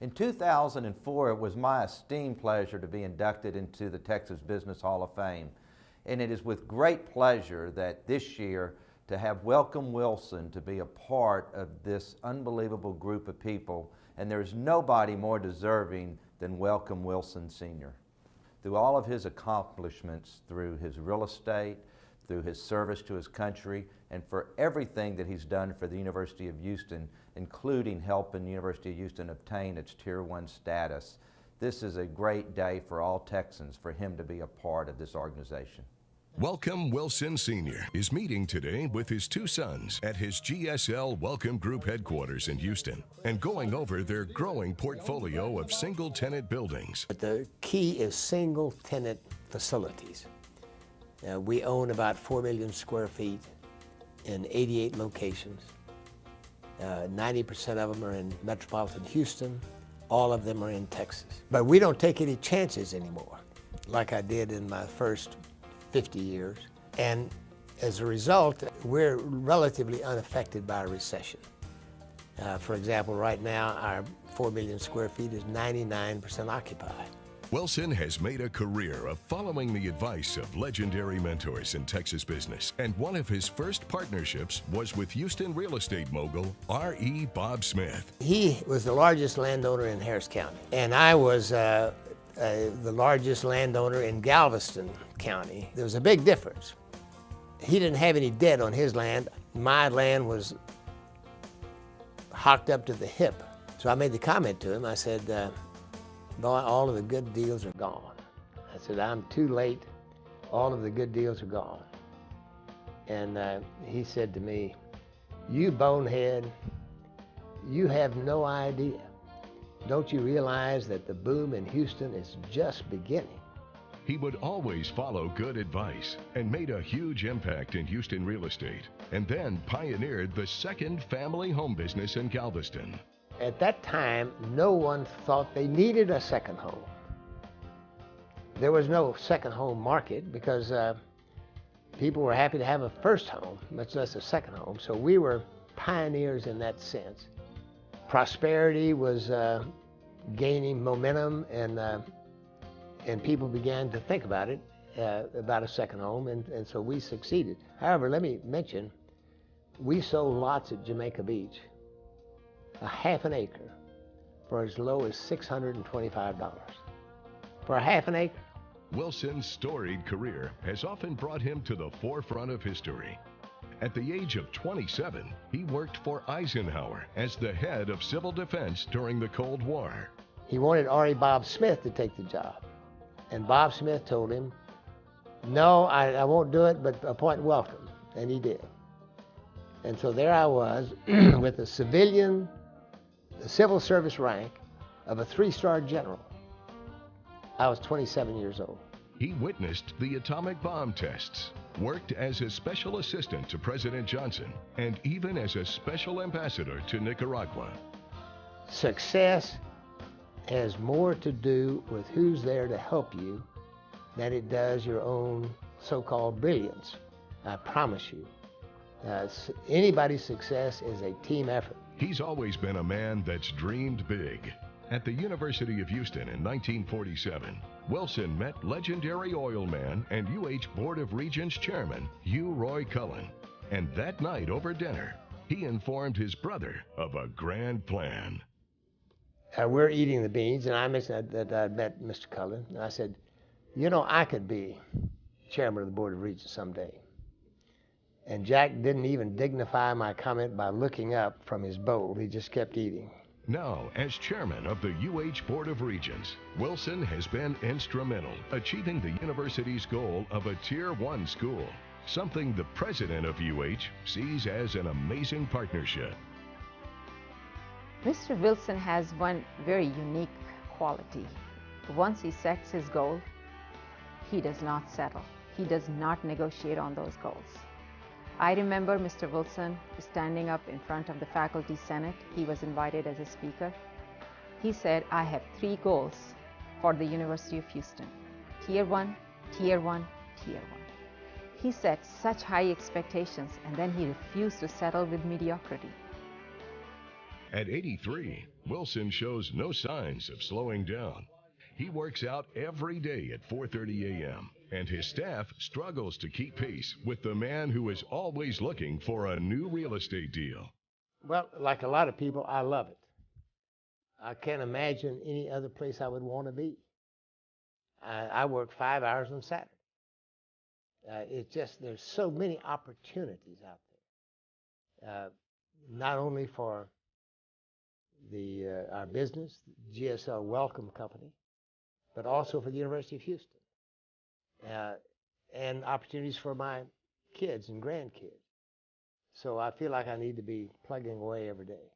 In 2004, it was my esteemed pleasure to be inducted into the Texas Business Hall of Fame. And it is with great pleasure that this year to have Welcome Wilson to be a part of this unbelievable group of people. And there's nobody more deserving than Welcome Wilson Sr. Through all of his accomplishments, through his real estate, through his service to his country, and for everything that he's done for the University of Houston, including helping the University of Houston obtain its Tier 1 status. This is a great day for all Texans for him to be a part of this organization. Welcome Wilson Sr. is meeting today with his two sons at his GSL Welcome Group headquarters in Houston and going over their growing portfolio of single-tenant buildings. But the key is single-tenant facilities. We own about 4 million square feet in 88 locations. 90% of them are in metropolitan Houston. All of them are in Texas. But we don't take any chances anymore, like I did in my first 50 years. And as a result, we're relatively unaffected by a recession. For example, right now, our 4 million square feet is 99% occupied. Wilson has made a career of following the advice of legendary mentors in Texas business, and one of his first partnerships was with Houston real estate mogul R.E. Bob Smith. He was the largest landowner in Harris County, and I was the largest landowner in Galveston County. There was a big difference. He didn't have any debt on his land. My land was hocked up to the hip. So I made the comment to him. I said, boy, all of the good deals are gone. I said, I'm too late. All of the good deals are gone. And he said to me, you bonehead, you have no idea. Don't you realize that the boom in Houston is just beginning? He would always follow good advice and made a huge impact in Houston real estate, and then pioneered the second family home business in Galveston. At that time, no one thought they needed a second home. There was no second home market because people were happy to have a first home, much less a second home. So we were pioneers in that sense. Prosperity was gaining momentum, and people began to think about it, about a second home, and so we succeeded. However, let me mention, we sold lots at Jamaica Beach, a half an acre, for as low as $625. For a half an acre. Wilson's storied career has often brought him to the forefront of history. At the age of 27, he worked for Eisenhower as the head of civil defense during the Cold War. He wanted R.E. Bob Smith to take the job. And Bob Smith told him, no, I won't do it, but appoint Welcome. And he did. And so there I was with a civil service rank of a 3-star general. I was 27 years old. He witnessed the atomic bomb tests, worked as a special assistant to President Johnson, and even as a special ambassador to Nicaragua. Success has more to do with who's there to help you than it does your own so-called brilliance. I promise you. Anybody's success is a team effort. He's always been a man that's dreamed big. At the University of Houston in 1947, Wilson met legendary oil man and UH Board of Regents chairman Hugh Roy Cullen. And that night over dinner, he informed his brother of a grand plan. We're eating the beans, and I mentioned that I'd met Mr. Cullen, and I said, you know, I could be chairman of the Board of Regents someday. And Jack didn't even dignify my comment by looking up from his bowl. He just kept eating. Now, as chairman of the UH Board of Regents, Wilson has been instrumental achieving the university's goal of a Tier 1 school, something the president of UH sees as an amazing partnership. Mr. Wilson has one very unique quality. Once he sets his goal, he does not settle. He does not negotiate on those goals. I remember Mr. Wilson standing up in front of the Faculty Senate. He was invited as a speaker. He said, I have 3 goals for the University of Houston. Tier 1, Tier 1, Tier 1. He set such high expectations, and then he refused to settle with mediocrity. At 83, Wilson shows no signs of slowing down. He works out every day at 4:30 a.m., and his staff struggles to keep pace with the man who is always looking for a new real estate deal. Well, like a lot of people, I love it. I can't imagine any other place I would want to be. I work 5 hours on Saturday. It's just, there's so many opportunities out there, not only for our business, GSL Welcome Company, but also for the University of Houston, and opportunities for my kids and grandkids. So I feel like I need to be plugging away every day.